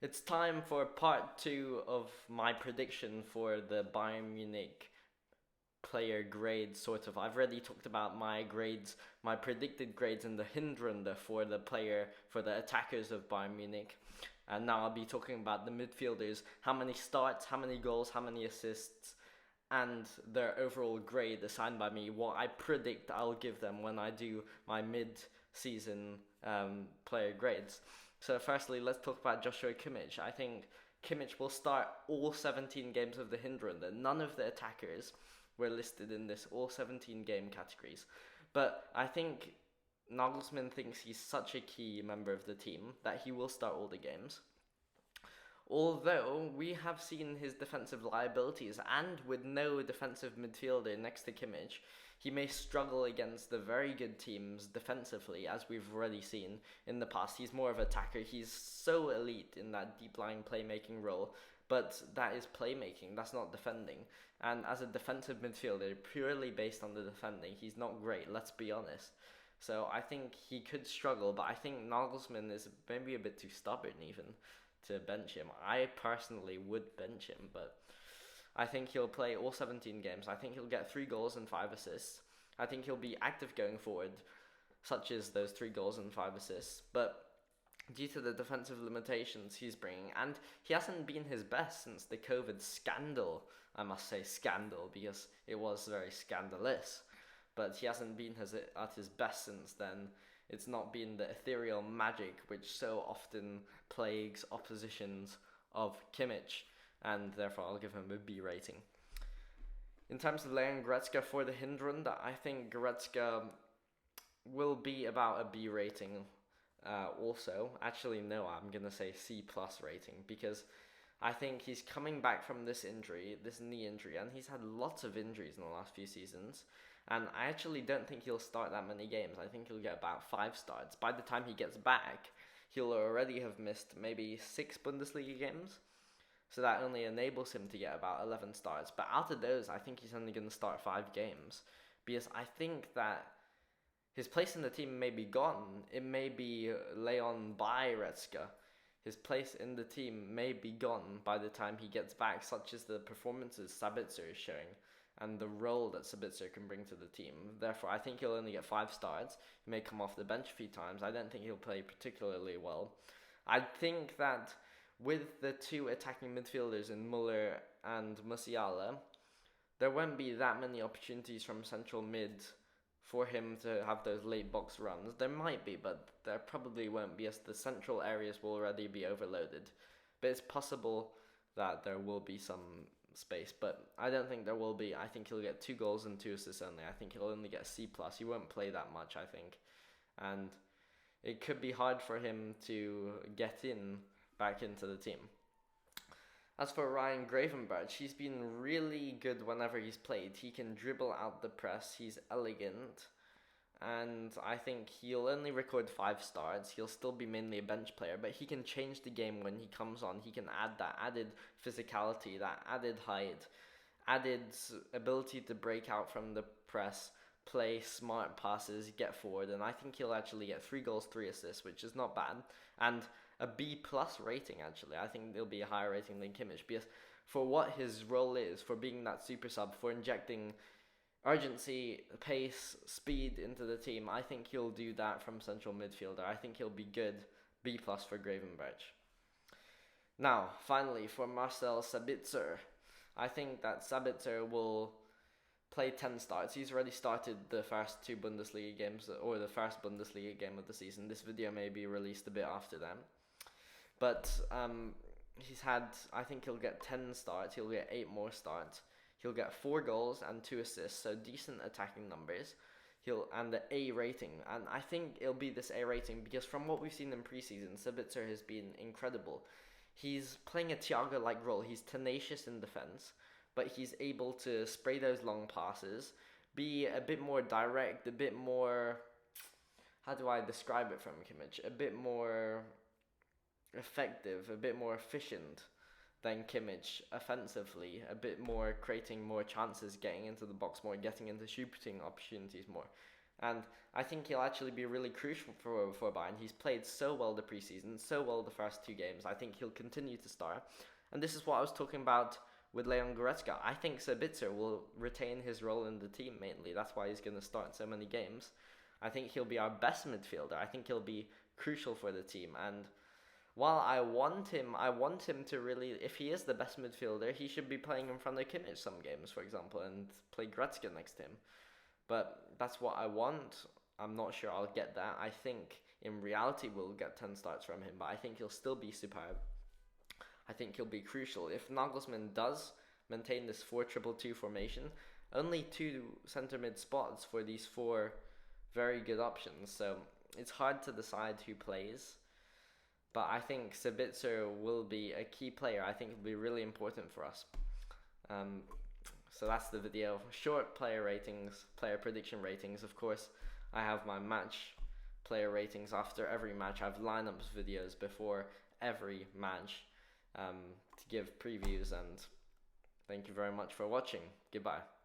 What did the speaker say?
It's time for part two of my prediction for the Bayern Munich player grades, sort of. I've already talked about my grades, my predicted grades in the Hinrunde for the attackers of Bayern Munich. And now I'll be talking about the midfielders, how many starts, how many goals, how many assists, and their overall grade assigned by me, what I predict I'll give them when I do my mid-season player grades. So firstly, let's talk about Joshua Kimmich. I think Kimmich will start all 17 games of the Hinrunde. None of the attackers were listed in this all 17 game categories. But I think Nagelsmann thinks he's such a key member of the team that he will start all the games. Although we have seen his defensive liabilities, and with no defensive midfielder next to Kimmich, he may struggle against the very good teams defensively, as we've already seen in the past. He's more of an attacker. He's so elite in that deep-lying playmaking role, but that is playmaking, that's not defending. And as a defensive midfielder, purely based on the defending, he's not great, let's be honest. So I think he could struggle, but I think Nagelsmann is maybe a bit too stubborn even to bench him. I personally would bench him, but I think he'll play all 17 games. I think he'll get 3 goals and 5 assists. I think he'll be active going forward, such as those 3 goals and 5 assists. But due to the defensive limitations he's bringing, and he hasn't been his best since the COVID scandal. I must say scandal because it was very scandalous. But he hasn't been at his best since then. It's not been the ethereal magic which so often plagues oppositions of Kimmich, and therefore I'll give him a B rating. In terms of Leon Gretzky for the Hinrunde, I think Gretzky will be about a B rating also. Actually, no, I'm going to say C plus rating, because I think he's coming back from this injury, this knee injury, and he's had lots of injuries in the last few seasons. And I actually don't think he'll start that many games. I think he'll get about 5 starts. By the time he gets back, he'll already have missed maybe 6 Bundesliga games. So that only enables him to get about 11 starts. But out of those, I think he's only going to start 5 games. Because I think that his place in the team may be gone. It may be Leon by Gretzky. His place in the team may be gone by the time he gets back, such as the performances Sabitzer is showing and the role that Sabitzer can bring to the team. Therefore, I think he'll only get 5 starts. He may come off the bench a few times. I don't think he'll play particularly well. I think that with the 2 attacking midfielders in Muller and Musiala, there won't be that many opportunities from central mid for him to have those late box runs. There might be, but there probably won't be, as the central areas will already be overloaded. But it's possible that there will be some space, but I don't think there will be. I think he'll get 2 goals and 2 assists only. I think he'll only get C+. He won't play that much, I think. And it could be hard for him to get back into the team. As for Ryan Gravenberch, he's been really good whenever he's played. He can dribble out the press, he's elegant, and I think he'll only record 5 starts. He'll still be mainly a bench player, but he can change the game when he comes on. He can add that added physicality, that added height, added ability to break out from the press, play smart passes, get forward, and I think he'll actually get 3 goals, 3 assists, which is not bad, and a B plus rating actually. I think it'll be a higher rating than Kimmich, because for what his role is, for being that super sub, for injecting urgency, pace, speed into the team, I think he'll do that from central midfielder. I think he'll be good. B plus for Gravenberch. Now, finally, for Marcel Sabitzer, I think that Sabitzer will play 10 starts. He's already started the first 2 Bundesliga games, or the first Bundesliga game of the season. This video may be released a bit after them. But he's had, I think he'll get 10 starts. He'll get 8 more starts. He'll get 4 goals and 2 assists, so decent attacking numbers. And the A rating, and I think it'll be this A rating because from what we've seen in preseason, Sabitzer has been incredible. He's playing a Thiago-like role. He's tenacious in defense, but he's able to spray those long passes, be a bit more direct, a bit more, how do I describe it from Kimmich? A bit more effective, a bit more efficient than Kimmich offensively, a bit more creating more chances, getting into the box more, getting into shooting opportunities more. And I think he'll actually be really crucial for Bayern. He's played so well the preseason, so well the first 2 games. I think he'll continue to start. And this is what I was talking about with Leon Goretzka. I think Sabitzer will retain his role in the team mainly. That's why he's going to start so many games. I think he'll be our best midfielder. I think he'll be crucial for the team. And while I want him to really, if he is the best midfielder, he should be playing in front of Kimmich some games, for example, and play Gretzky next to him. But that's what I want. I'm not sure I'll get that. I think in reality we'll get 10 starts from him, but I think he'll still be superb. I think he'll be crucial. If Nagelsmann does maintain this 4-2-2 formation, only 2 centre mid spots for these 4 very good options. So it's hard to decide who plays. But I think Sabitzer will be a key player. I think it'll be really important for us. So that's the video. Short player ratings, player prediction ratings. Of course, I have my match player ratings after every match. I have lineups videos before every match to give previews. And thank you very much for watching. Goodbye.